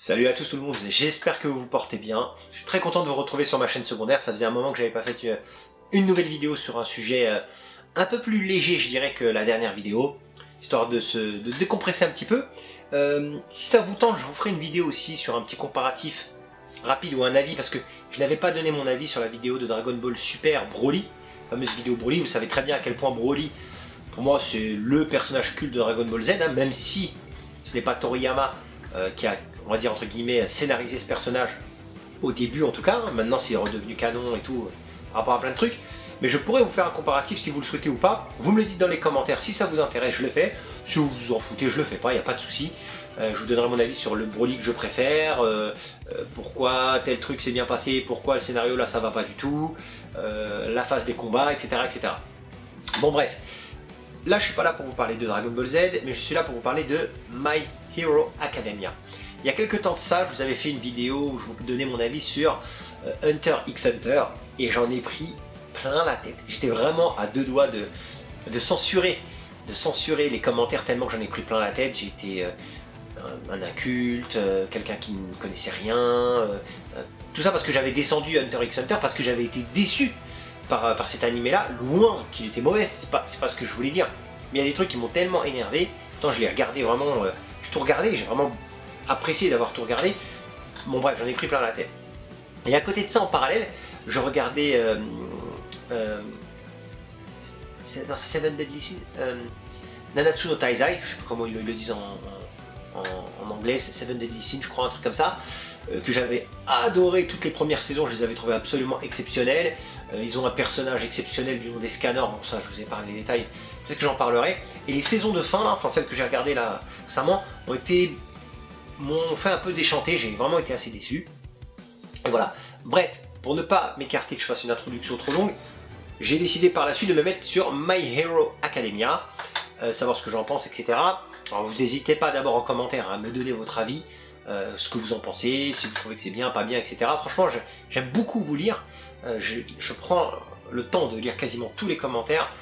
Salut à tous tout le monde, j'espère que vous vous portez bien. Je suis très content de vous retrouver sur ma chaîne secondaire, ça faisait un moment que j'avais pas fait une nouvelle vidéo sur un sujet un peu plus léger je dirais que la dernière vidéo, histoire de décompresser un petit peu. Si ça vous tente, je vous ferai une vidéo aussi sur un petit comparatif rapide ou un avis, parce que je n'avais pas donné mon avis sur la vidéo de Dragon Ball Super Broly, la fameuse vidéo Broly. Vous savez très bien à quel point Broly, pour moi c'est le personnage culte de Dragon Ball Z, hein, même si ce n'est pas Toriyama qui a, on va dire entre guillemets, scénarisé ce personnage au début en tout cas. Maintenant c'est redevenu canon et tout par rapport à plein de trucs, mais je pourrais vous faire un comparatif si vous le souhaitez ou pas. Vous me le dites dans les commentaires, si ça vous intéresse je le fais, si vous vous en foutez je le fais pas, il n'y a pas de souci. Je vous donnerai mon avis sur le Broly que je préfère, pourquoi tel truc s'est bien passé, pourquoi le scénario là ça va pas du tout, la phase des combats, etc., etc. Bon bref, là je suis pas là pour vous parler de Dragon Ball Z, mais je suis là pour vous parler de My Hero Academia. Il y a quelques temps de ça, je vous avais fait une vidéo où je vous donnais mon avis sur Hunter x Hunter, et j'en ai pris plein la tête. J'étais vraiment à deux doigts de censurer les commentaires tellement que j'en ai pris plein la tête. J'ai été un inculte, quelqu'un qui ne connaissait rien, tout ça parce que j'avais descendu Hunter x Hunter, parce que j'avais été déçu par cet animé là, loin qu'il était mauvais, c'est pas ce que je voulais dire, mais il y a des trucs qui m'ont tellement énervé. Pourtant je l'ai regardé vraiment, j'ai tout regardé, j'ai vraiment apprécié d'avoir tout regardé. Bon bref, j'en ai pris plein la tête. Et à côté de ça, en parallèle, je regardais dans Seven Deadly Sins, Nanatsu no Taizai, je sais pas comment ils le disent en anglais, c'est Seven Deadly Sins je crois, un truc comme ça, que j'avais adoré. Toutes les premières saisons je les avais trouvées absolument exceptionnelles. Ils ont un personnage exceptionnel du nom des Scanners, bon ça je vous ai parlé des détails, peut-être que j'en parlerai. Et les saisons de fin, là, enfin celles que j'ai regardées là récemment, m'ont fait un peu déchanter, j'ai vraiment été assez déçu. Et voilà, bref, pour ne pas m'écarter que je fasse une introduction trop longue, j'ai décidé par la suite de me mettre sur My Hero Academia, savoir ce que j'en pense, etc. Alors vous n'hésitez pas d'abord en commentaire à me donner votre avis, ce que vous en pensez, si vous trouvez que c'est bien, pas bien, etc. Franchement, j'aime beaucoup vous lire, je prends le temps de lire quasiment tous les commentaires,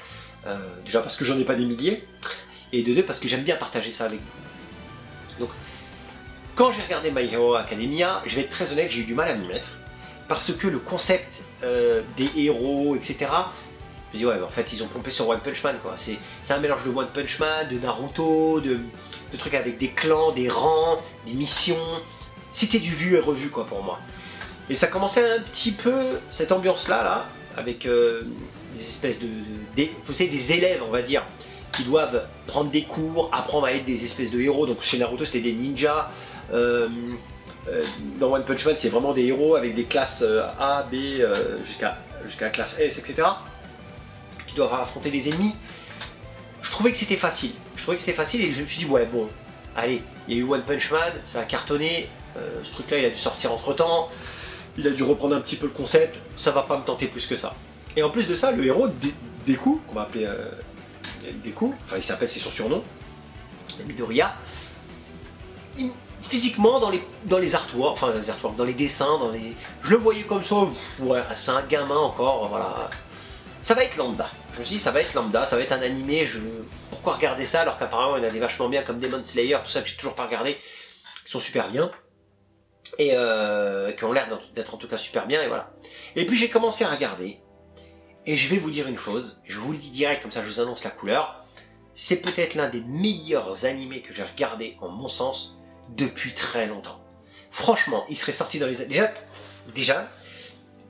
déjà parce que j'en ai pas des milliers, et de deux parce que j'aime bien partager ça avec vous. Donc, quand j'ai regardé My Hero Academia, je vais être très honnête, j'ai eu du mal à m'y mettre, parce que le concept des héros, etc., je me dis ouais, en fait ils ont pompé sur One Punch Man quoi. C'est un mélange de One Punch Man, de Naruto, de trucs avec des clans, des rangs, des missions. C'était du vu et revu quoi pour moi. Et ça commençait un petit peu cette ambiance là, avec des espèces vous savez, des élèves on va dire, qui doivent prendre des cours, apprendre à être des espèces de héros. Donc chez Naruto c'était des ninjas. Dans One Punch Man c'est vraiment des héros avec des classes A, B jusqu'à la classe S, etc. qui doivent affronter les ennemis. Je trouvais que c'était facile. Et je me suis dit ouais bon, allez, il y a eu One Punch Man, ça a cartonné, ce truc là il a dû sortir entre temps, il a dû reprendre un petit peu le concept, ça va pas me tenter plus que ça. Et en plus de ça, le héros Deku, qu'on va appeler Deku, enfin il s'appelle, c'est son surnom, Midoriya, physiquement dans les artworks, enfin dans les dessins, je le voyais comme ça, ouais, c'est un gamin encore, voilà. Ça va être lambda. Je me suis dit ça va être lambda, ça va être un animé, pourquoi regarder ça alors qu'apparemment il y en a des vachement bien comme Demon Slayer, tout ça que j'ai toujours pas regardé, qui sont super bien, et qui ont l'air d'être en tout cas super bien, et voilà. Et puis j'ai commencé à regarder, et je vais vous dire une chose, je vous le dis direct, comme ça je vous annonce la couleur, c'est peut-être l'un des meilleurs animés que j'ai regardé en mon sens, depuis très longtemps. Franchement, il serait sorti dans les années... Déjà,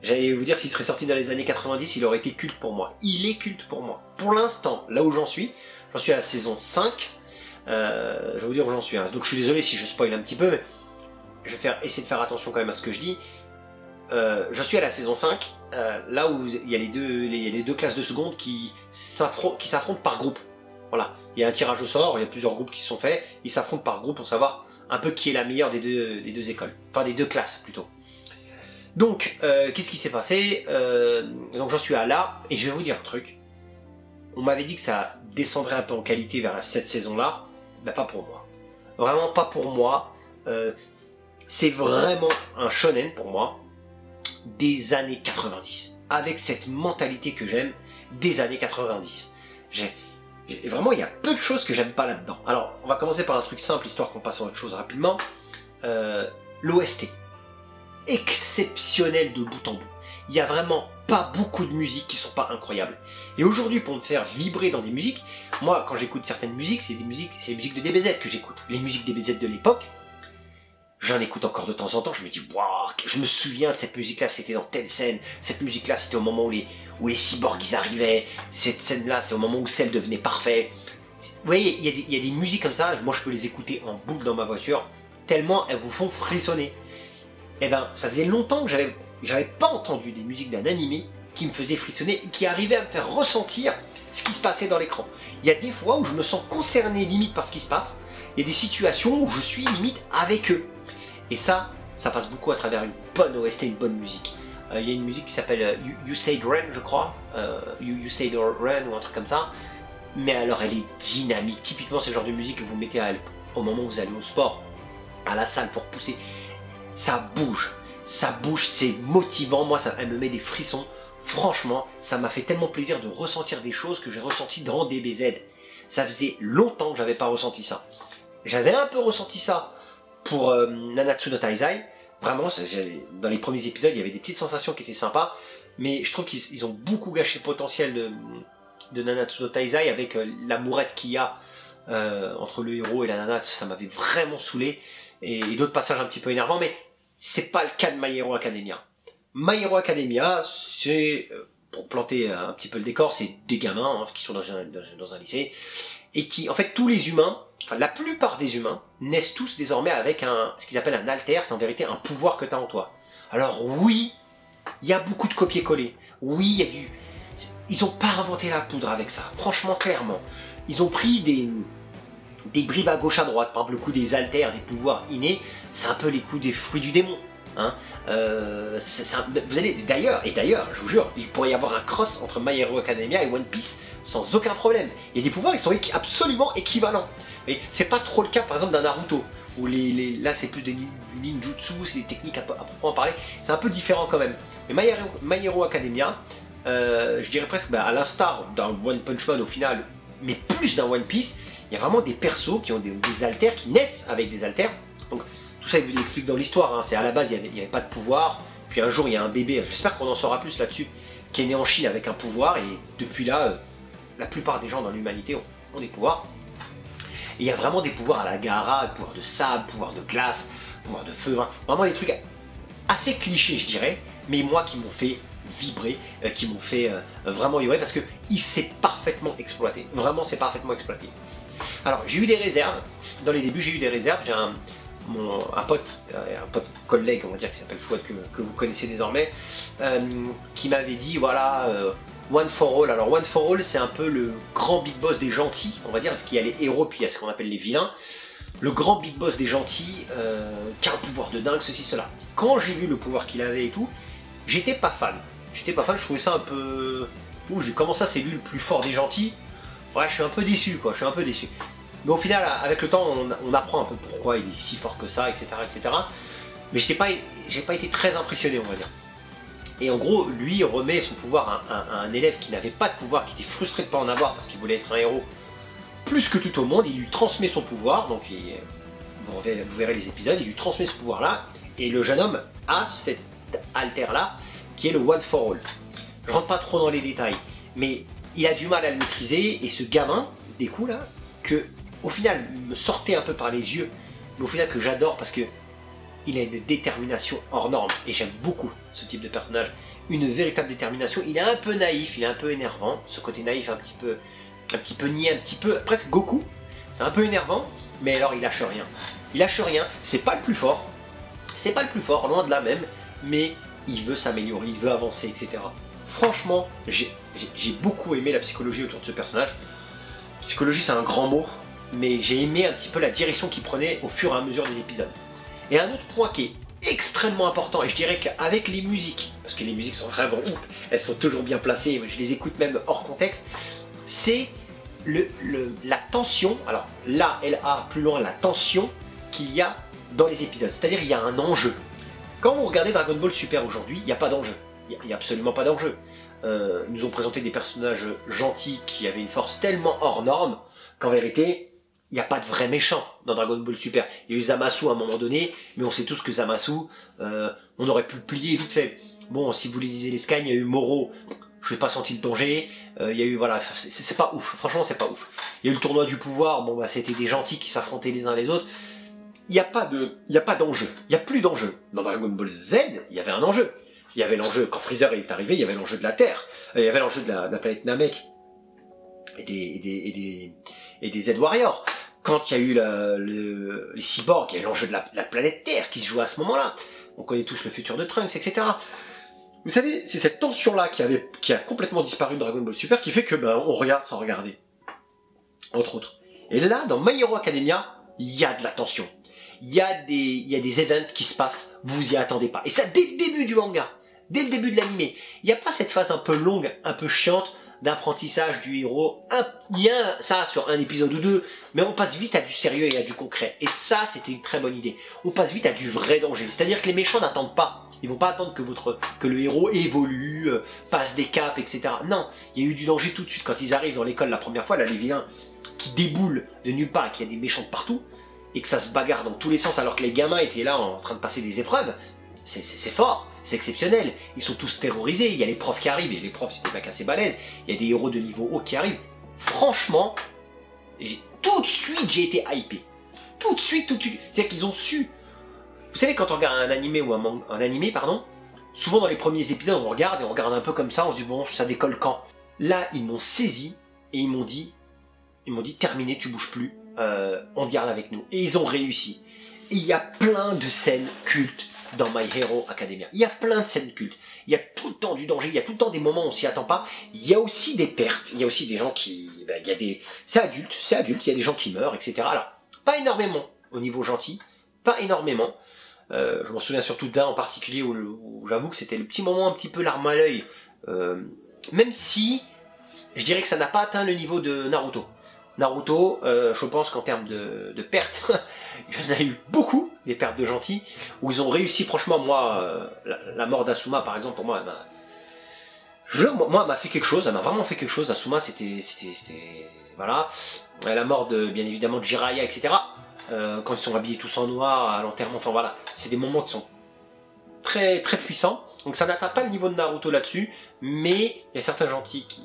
j'allais vous dire, s'il serait sorti dans les années 90, il aurait été culte pour moi. Il est culte pour moi. Pour l'instant, là où j'en suis à la saison 5. Je vais vous dire où j'en suis. Hein. Donc je suis désolé si je spoil un petit peu, mais je vais essayer de faire attention quand même à ce que je dis. Je suis à la saison 5, là où il y a les deux classes de seconde qui s'affrontent par groupe. Voilà, il y a un tirage au sort, il y a plusieurs groupes qui sont faits, ils s'affrontent par groupe pour savoir un peu qui est la meilleure des deux écoles, enfin des deux classes plutôt. Donc, qu'est-ce qui s'est passé? Donc j'en suis à là, et je vais vous dire un truc. On m'avait dit que ça descendrait un peu en qualité vers cette saison-là, ben pas pour moi. Vraiment pas pour moi. C'est vraiment un shonen pour moi des années 90, avec cette mentalité que j'aime des années 90. Vraiment, il y a peu de choses que j'aime pas là-dedans. Alors, on va commencer par un truc simple, histoire qu'on passe à autre chose rapidement. l'OST. Exceptionnel de bout en bout. Il n'y a vraiment pas beaucoup de musiques qui sont pas incroyables. Et aujourd'hui, pour me faire vibrer dans des musiques, moi, quand j'écoute certaines musiques, c'est les musiques de DBZ que j'écoute. Les musiques DBZ de l'époque, j'en écoute encore de temps en temps, je me dis, waouh, je me souviens de cette musique-là, c'était dans telle scène, cette musique-là, c'était au moment où les cyborgs ils arrivaient, cette scène-là, c'est au moment où Cell devenait parfait. Vous voyez, il y a des musiques comme ça, moi je peux les écouter en boucle dans ma voiture, tellement elles vous font frissonner. Et ben, ça faisait longtemps que j'avais pas entendu des musiques d'un animé qui me faisaient frissonner et qui arrivaient à me faire ressentir ce qui se passait dans l'écran. Il y a des fois où je me sens concerné limite par ce qui se passe, il y a des situations où je suis limite avec eux. Et ça passe beaucoup à travers une bonne OST, une bonne musique. Il y a une musique qui s'appelle You Said Run, je crois, You Said Run ou un truc comme ça, mais alors elle est dynamique. Typiquement c'est le genre de musique que vous mettez au moment où vous allez au sport, à la salle pour pousser. Ça bouge, c'est motivant, moi elle me met des frissons. Franchement, ça m'a fait tellement plaisir de ressentir des choses que j'ai ressenties dans DBZ. Ça faisait longtemps que j'avais pas ressenti ça. J'avais un peu ressenti ça pour Nanatsu no Taizai. Vraiment, dans les premiers épisodes, il y avait des petites sensations qui étaient sympas, mais je trouve qu'ils ont beaucoup gâché le potentiel de Nanatsu no Taizai avec l'amourette qu'il y a entre le héros et la nana. Ça m'avait vraiment saoulé, et d'autres passages un petit peu énervants, mais c'est pas le cas de My Hero Academia. My Hero Academia, c'est, pour planter un petit peu le décor, c'est des gamins qui sont dans un lycée, et qui, en fait, tous les humains, enfin la plupart des humains, naissent tous désormais avec ce qu'ils appellent un alter, c'est en vérité un pouvoir que tu as en toi. Alors oui, il y a beaucoup de copier-coller, oui, il y a du... Ils n'ont pas inventé la poudre avec ça, franchement, clairement. Ils ont pris des bribes à gauche à droite, par exemple le coup des alters, des pouvoirs innés, c'est un peu les coups des fruits du démon. Hein, vous allez d'ailleurs, je vous jure, il pourrait y avoir un cross entre My Hero Academia et One Piece sans aucun problème. Il y a des pouvoirs qui sont absolument équivalents. Mais c'est pas trop le cas par exemple d'un Naruto, où là c'est plus du ninjutsu, c'est des techniques à proprement parler, c'est un peu différent quand même. Mais My Hero Academia, je dirais presque à l'instar d'un One Punch Man au final, mais plus d'un One Piece, il y a vraiment des persos qui ont des alters, qui naissent avec des alters. Donc tout ça, il vous l'explique dans l'histoire, hein. C'est à la base, il n'y avait pas de pouvoir, puis un jour, il y a un bébé, j'espère qu'on en saura plus là-dessus, qui est né en Chine avec un pouvoir, et depuis là, la plupart des gens dans l'humanité ont des pouvoirs. Et il y a vraiment des pouvoirs à la Gaara, pouvoir de sable, pouvoir de glace, pouvoir de feu, hein. Vraiment des trucs assez clichés, je dirais, mais moi qui m'ont fait vibrer, qui m'ont fait vraiment vibrer, parce que c'est parfaitement exploité, vraiment c'est parfaitement exploité. Alors j'ai eu des réserves, dans les débuts j'ai eu des réserves, j'ai un pote collègue, on va dire, qui s'appelle Fouad, que vous connaissez désormais, qui m'avait dit, voilà, One for All. Alors One for All, c'est un peu le grand big boss des gentils, on va dire, parce qu'il y a les héros, puis il y a ce qu'on appelle les vilains. Le grand big boss des gentils, qui a un pouvoir de dingue, ceci, cela. Quand j'ai vu le pouvoir qu'il avait et tout, j'étais pas fan. Je trouvais ça un peu... Ouh, comment ça, c'est lui le plus fort des gentils? Ouais, je suis un peu déçu, quoi, Mais au final, avec le temps, on apprend un peu pourquoi il est si fort que ça, etc. etc. Mais j'ai pas été très impressionné, on va dire. Et en gros, lui remet son pouvoir à un élève qui n'avait pas de pouvoir, qui était frustré de ne pas en avoir parce qu'il voulait être un héros plus que tout au monde. Il lui transmet son pouvoir, donc vous verrez les épisodes, il lui transmet ce pouvoir-là, et le jeune homme a cet alter-là, qui est le One for All. Je rentre pas trop dans les détails, mais il a du mal à le maîtriser, et ce gamin, des coups là, que au final me sortait un peu par les yeux, mais au final que j'adore parce que il a une détermination hors norme, et j'aime beaucoup ce type de personnage, une véritable détermination. Il est un peu naïf, il est un peu énervant, ce côté naïf un petit peu niais, un petit peu presque Goku, c'est un peu énervant, mais alors il lâche rien, c'est pas le plus fort, loin de là même, mais il veut s'améliorer, il veut avancer, etc. Franchement, j'ai beaucoup aimé la psychologie autour de ce personnage. Psychologie, c'est un grand mot, mais j'ai aimé un petit peu la direction qu'il prenait au fur et à mesure des épisodes. Et un autre point qui est extrêmement important, et je dirais qu'avec les musiques, parce que les musiques sont vraiment ouf, elles sont toujours bien placées, je les écoute même hors contexte, c'est la tension, alors là, L-A, plus loin, la tension qu'il y a dans les épisodes. C'est-à-dire, il y a un enjeu. Quand vous regardez Dragon Ball Super aujourd'hui, il n'y a pas d'enjeu. Il n'y a absolument pas d'enjeu. Ils nous ont présenté des personnages gentils qui avaient une force tellement hors norme qu'en vérité, il n'y a pas de vrai méchant dans Dragon Ball Super. Il y a eu Zamasu à un moment donné, mais on sait tous que Zamasu, on aurait pu le plier vite fait. Bon, si vous lisez les scans, il y a eu Moro, je n'ai pas senti le danger. Il y a eu, voilà, c'est pas ouf, franchement c'est pas ouf. Il y a eu le tournoi du pouvoir, bon bah c'était des gentils qui s'affrontaient les uns les autres. Il n'y a pas d'enjeu, il n'y a plus d'enjeu. Dans Dragon Ball Z, il y avait un enjeu. Il y avait l'enjeu, quand Freezer est arrivé, il y avait l'enjeu de la Terre, il y avait l'enjeu de la planète Namek et des Z-Warriors. Quand il y a eu les cyborgs, il y avait l'enjeu de la planète Terre qui se jouait à ce moment-là. On connaît tous le futur de Trunks, etc. Vous savez, c'est cette tension-là qui a complètement disparu de Dragon Ball Super qui fait que on regarde sans regarder. Entre autres. Et là, dans My Hero Academia, il y a de la tension. Il y a des events qui se passent, vous y attendez pas. Et ça dès le début du manga, dès le début de l'animé. Il n'y a pas cette phase un peu longue, un peu chiante d'apprentissage du héros. Il y a ça sur un épisode ou deux, mais on passe vite à du sérieux et à du concret. Et ça, c'était une très bonne idée. On passe vite à du vrai danger. C'est-à-dire que les méchants n'attendent pas. Ils vont pas attendre que le héros évolue, passe des caps, etc. Non, il y a eu du danger tout de suite. Quand ils arrivent dans l'école la première fois, là, les vilains qui déboulent de nulle part et qu'il y a des méchants de partout, et que ça se bagarre dans tous les sens alors que les gamins étaient là en train de passer des épreuves, c'est fort, c'est exceptionnel. Ils sont tous terrorisés, il y a les profs qui arrivent, et les profs c'était pas assez balèzes, il y a des héros de niveau haut qui arrivent. Franchement, tout de suite j'ai été hypé. Tout de suite. C'est-à-dire qu'ils ont su. Vous savez, quand on regarde un animé ou un animé, souvent dans les premiers épisodes on regarde et on regarde un peu comme ça, on se dit bon, ça décolle quand. Là, ils m'ont saisi et ils m'ont dit terminé, tu bouges plus. On te garde avec nous. Et ils ont réussi. Et il y a plein de scènes cultes dans My Hero Academia. Il y a plein de scènes cultes. Il y a tout le temps du danger, il y a tout le temps des moments où on s'y attend pas. Il y a aussi des pertes, il y a aussi des gens qui... C'est adulte, il y a des gens qui meurent, etc. Alors, pas énormément au niveau gentil, pas énormément. Je m'en souviens surtout d'un en particulier où j'avoue que c'était le petit moment un petit peu larme à l'œil. Même si, je dirais que ça n'a pas atteint le niveau de Naruto. Naruto, je pense qu'en termes de pertes, il y en a eu beaucoup, des pertes de gentils, où ils ont réussi, franchement, moi, la mort d'Asuma, par exemple, pour moi, elle m'a fait quelque chose, elle m'a vraiment fait quelque chose. Asuma, c'était voilà. La mort, bien évidemment, de Jiraiya, etc. Quand ils sont habillés tous en noir, à l'enterrement, enfin voilà, c'est des moments qui sont très, très puissants. Donc ça n'atteint pas le niveau de Naruto là-dessus, mais il y a certains gentils qui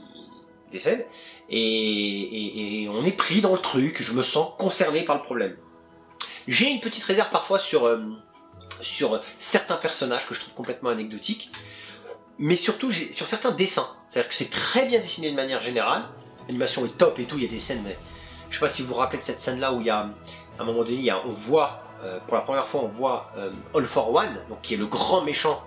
décèdent, et on est pris dans le truc, je me sens concerné par le problème. J'ai une petite réserve parfois sur certains personnages que je trouve complètement anecdotiques, mais surtout sur certains dessins. C'est-à-dire que c'est très bien dessiné de manière générale, l'animation est top et tout, il y a des scènes, mais je sais pas si vous vous rappelez de cette scène-là où il y a, à un moment donné, on voit, pour la première fois, on voit All for One, donc qui est le grand méchant,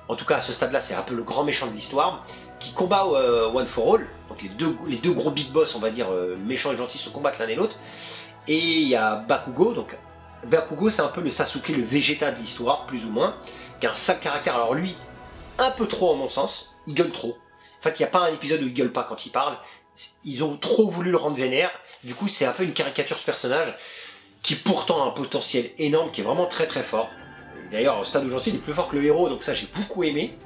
en tout cas à ce stade-là, c'est un peu le grand méchant de l'histoire, qui combat One for All, donc les deux gros big boss, on va dire, méchants et gentils, se combattent l'un et l'autre. Et il y a Bakugo, donc Bakugo c'est un peu le Sasuke, le Vegeta de l'histoire, plus ou moins, qui a un sale caractère. Alors lui, un peu trop à mon sens, il gueule trop. En fait, il n'y a pas un épisode où il gueule pas quand il parle. Ils ont trop voulu le rendre vénère. Du coup, c'est un peu une caricature ce personnage, qui pourtant a un potentiel énorme, qui est vraiment très très fort. D'ailleurs, au stade où j'en suis, il est plus fort que le héros, donc ça j'ai beaucoup aimé.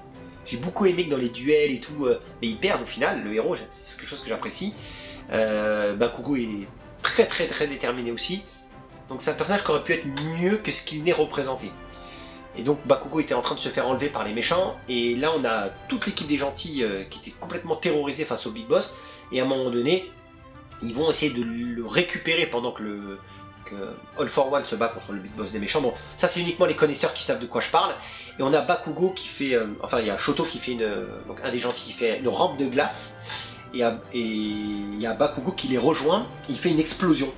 J'ai beaucoup aimé que dans les duels et tout, mais il perd au final, le héros, c'est quelque chose que j'apprécie. Bakugo est très très très déterminé aussi. Donc c'est un personnage qui aurait pu être mieux que ce qu'il n'est représenté. Et donc Bakugo était en train de se faire enlever par les méchants, et là on a toute l'équipe des gentils qui était complètement terrorisée face au Big Boss, et à un moment donné, ils vont essayer de le récupérer pendant que All for One se bat contre le Big Boss des méchants. Bon, ça c'est uniquement les connaisseurs qui savent de quoi je parle. Et on a Bakugo qui fait, enfin il y a Shoto qui fait donc un des gentils qui fait une rampe de glace, et il y a Bakugo qui les rejoint, il fait une explosion.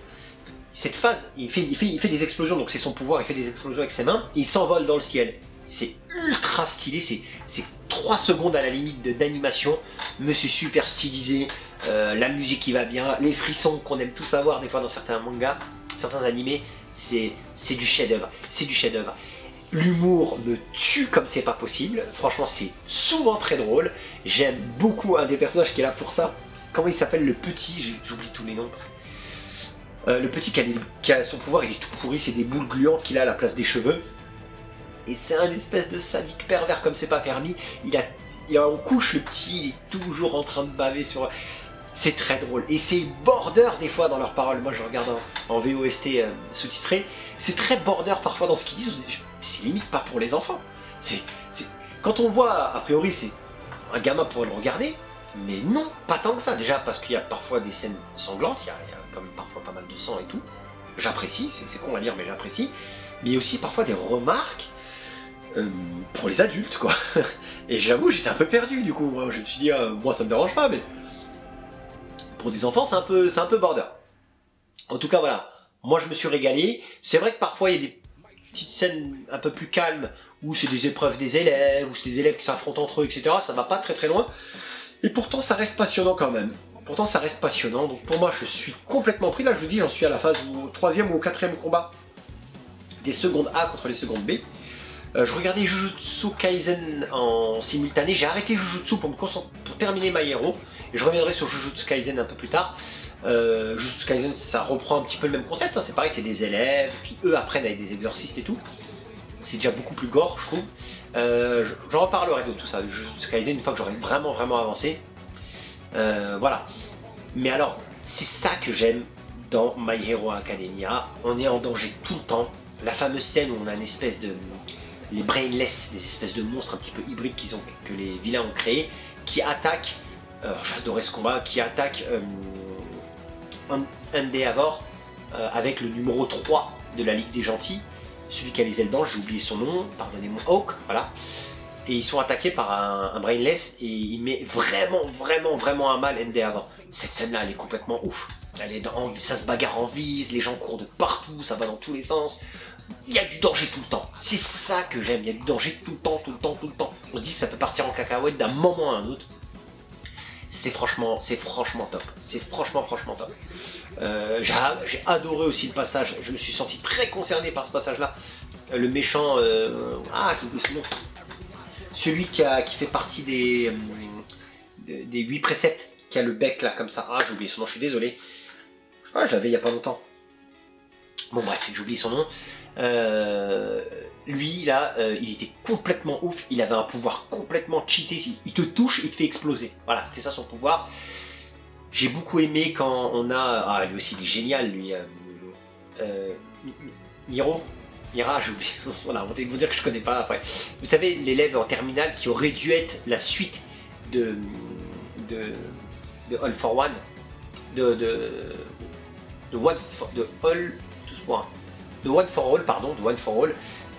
Cette phase, il fait des explosions, donc c'est son pouvoir, il fait des explosions avec ses mains, et il s'envole dans le ciel. C'est ultra stylé, c'est 3 secondes à la limite d'animation, mais c'est super stylisé, la musique qui va bien, les frissons qu'on aime tous avoir des fois dans certains mangas, certains animés, c'est du chef-d'œuvre, c'est du chef-d'œuvre. L'humour me tue comme c'est pas possible, franchement c'est souvent très drôle, j'aime beaucoup un des personnages qui est là pour ça. Comment il s'appelle, le petit, j'oublie tous les noms. Le petit qui a son pouvoir, il est tout pourri, c'est des boules gluantes qu'il a à la place des cheveux. Et c'est un espèce de sadique pervers comme c'est pas permis. Il a en couche, le petit, il est toujours en train de baver sur... c'est très drôle. Et c'est border des fois dans leurs paroles. Moi je regarde en VOST sous-titré. C'est très border parfois dans ce qu'ils disent. C'est limite pas pour les enfants. Quand on le voit, a priori c'est un gamin pourrait le regarder. Mais non, pas tant que ça. Déjà parce qu'il y a parfois des scènes sanglantes. Il y a quand même parfois pas mal de sang et tout. J'apprécie, c'est con à dire mais j'apprécie. Mais il y a aussi parfois des remarques pour les adultes quoi. Et j'avoue j'étais un peu perdu du coup. Moi, je me suis dit moi ça me dérange pas mais pour des enfants c'est un peu border. En tout cas voilà, moi je me suis régalé. C'est vrai que parfois il y a des petites scènes un peu plus calmes où c'est des épreuves des élèves, où c'est des élèves qui s'affrontent entre eux, etc. Ça va pas très loin. Et pourtant ça reste passionnant quand même. Pourtant ça reste passionnant, donc pour moi je suis complètement pris. Là je vous dis, j'en suis à la phase au 3e ou au 4e combat des secondes A contre les secondes B. Je regardais Jujutsu Kaisen en simultané, j'ai arrêté Jujutsu pour terminer My Hero, et je reviendrai sur Jujutsu Kaisen un peu plus tard. Jujutsu Kaisen ça reprend un petit peu le même concept, hein. C'est pareil, c'est des élèves qui eux apprennent avec des exorcistes et tout. C'est déjà beaucoup plus gore je trouve. J'en reparlerai de tout ça, de Jujutsu Kaisen, une fois que j'aurai vraiment avancé. Voilà. Mais alors, c'est ça que j'aime dans My Hero Academia. On est en danger tout le temps. La fameuse scène où on a une espèce de... les brainless, des espèces de monstres un petit peu hybrides que les vilains ont créés, qui attaquent, j'adorais ce combat, qui attaquent Endeavor avec le numéro 3 de la Ligue des Gentils, celui qui a les ailes d'ange, j'ai oublié son nom, pardonnez-moi, Hawk, voilà. Et ils sont attaqués par un brainless et il met vraiment à mal Endeavor. Cette scène là elle est complètement ouf. Ça se bagarre en vise, les gens courent de partout, ça va dans tous les sens. Il y a du danger tout le temps. C'est ça que j'aime, il y a du danger tout le temps. On se dit que ça peut partir en cacahuète d'un moment à un autre. C'est franchement top. C'est franchement top. J'ai adoré aussi le passage, je me suis senti très concerné par ce passage là. Le méchant, j'ai oublié son nom. Celui qui fait partie des 8 préceptes, qui a le bec là comme ça. J'ai oublié son nom, je suis désolé. Je l'avais il y a pas longtemps. Bon bref, j'ai oublié son nom. Lui là, il était complètement ouf. Il avait un pouvoir complètement cheaté. Il te touche, il te fait exploser. Voilà, c'était ça son pouvoir. J'ai beaucoup aimé quand on a... lui aussi il est génial lui. Mira, j'ai oublié. Voilà, on va vous dire que je connais pas après. Vous savez, l'élève en terminale qui aurait dû être la suite de All for One, de One for All,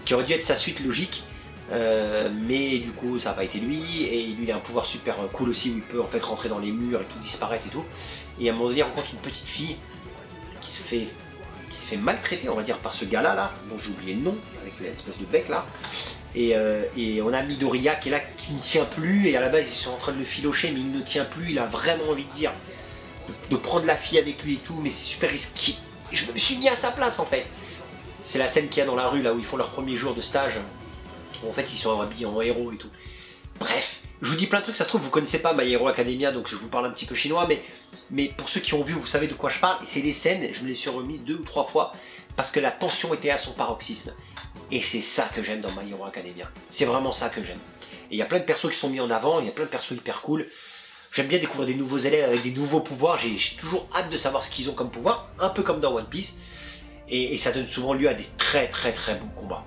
qui aurait dû être sa suite logique, mais du coup ça n'a pas été lui, et lui il a un pouvoir super cool aussi où il peut en fait rentrer dans les murs et tout, disparaître et tout, et à un moment donné il rencontre une petite fille qui se fait maltraiter on va dire par ce gars là, dont j'ai oublié le nom, avec l'espèce de bec là, et on a Midoriya qui est là, qui ne tient plus, et à la base ils sont en train de le filocher mais il ne tient plus, il a vraiment envie de dire de prendre la fille avec lui et tout, mais c'est super risqué. Et je me suis mis à sa place en fait. C'est la scène qu'il y a dans la rue là où ils font leur premier jour de stage, où en fait ils sont habillés en héros et tout. Bref, je vous dis plein de trucs, ça se trouve vous connaissez pas My Hero Academia, donc je vous parle un petit peu chinois, mais pour ceux qui ont vu, vous savez de quoi je parle, et c'est des scènes, je me les suis remises 2 ou 3 fois, parce que la tension était à son paroxysme. Et c'est ça que j'aime dans My Hero Academia. C'est vraiment ça que j'aime. Et il y a plein de persos qui sont mis en avant, il y a plein de persos hyper cool. J'aime bien découvrir des nouveaux élèves avec des nouveaux pouvoirs, j'ai toujours hâte de savoir ce qu'ils ont comme pouvoir, un peu comme dans One Piece. Et ça donne souvent lieu à des très bons combats.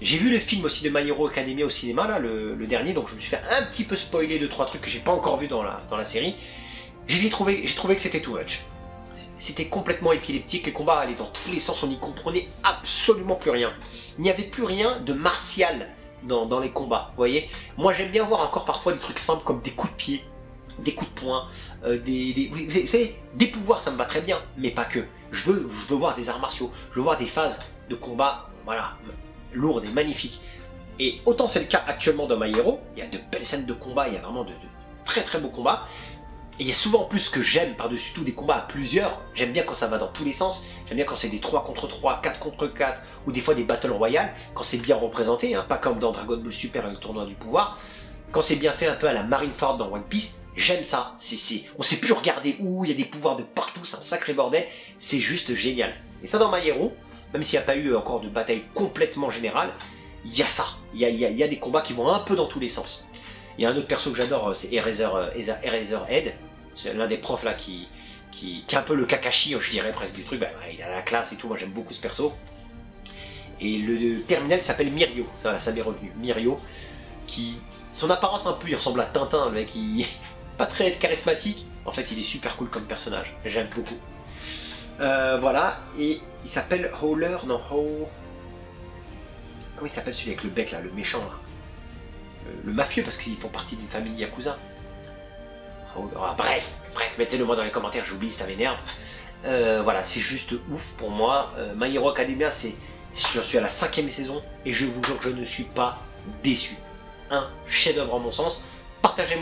J'ai vu le film aussi de My Hero Academia au cinéma, là, le dernier, donc je me suis fait un petit peu spoiler 2-3 trucs que j'ai pas encore vu dans la série. J'ai trouvé que c'était too much. C'était complètement épileptique, les combats allaient dans tous les sens, on n'y comprenait absolument plus rien. Il n'y avait plus rien de martial dans les combats, vous voyez. Moi j'aime bien voir encore parfois des trucs simples comme des coups de pied, des coups de poing, vous savez, des pouvoirs ça me va très bien, mais pas que. Je veux voir des arts martiaux, je veux voir des phases de combat, voilà, lourdes et magnifiques. Et autant c'est le cas actuellement dans My Hero, il y a de belles scènes de combat, il y a vraiment de très beaux combats. Et il y a souvent en plus ce que j'aime par-dessus tout des combats à plusieurs. J'aime bien quand ça va dans tous les sens. J'aime bien quand c'est des 3 contre 3, 4 contre 4, ou des fois des Battle Royale, quand c'est bien représenté, hein, pas comme dans Dragon Ball Super avec le tournoi du pouvoir. Quand c'est bien fait un peu à la Marineford dans One Piece, j'aime ça. On sait plus regarder où, il y a des pouvoirs de partout, c'est un sacré bordel. C'est juste génial. Et ça dans My Hero, même s'il n'y a pas eu encore de bataille complètement générale, il y a ça. Il y a des combats qui vont un peu dans tous les sens. Il y a un autre perso que j'adore, c'est Eraserhead. C'est l'un des profs là qui est un peu le Kakashi, je dirais presque du truc. Bah, il a la classe et tout, moi j'aime beaucoup ce perso. Et le terminal s'appelle Mirio, ça m'est revenu. Mirio, qui, son apparence un peu, il ressemble à Tintin, le mec, il pas très charismatique. En fait, il est super cool comme personnage, j'aime beaucoup. Voilà, et il s'appelle Howler, non, Comment il s'appelle celui avec le bec là, le méchant là, le mafieux, parce qu'ils font partie d'une famille Yakuza. Bref, mettez-le moi dans les commentaires, j'oublie, ça m'énerve. Voilà, c'est juste ouf pour moi. My Hero Academia, je suis à la 5e saison et je vous jure que je ne suis pas déçu. Un chef-d'œuvre en mon sens. Partagez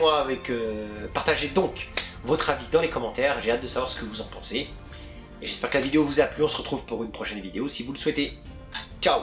donc votre avis dans les commentaires, j'ai hâte de savoir ce que vous en pensez. Et j'espère que la vidéo vous a plu, on se retrouve pour une prochaine vidéo si vous le souhaitez. Ciao!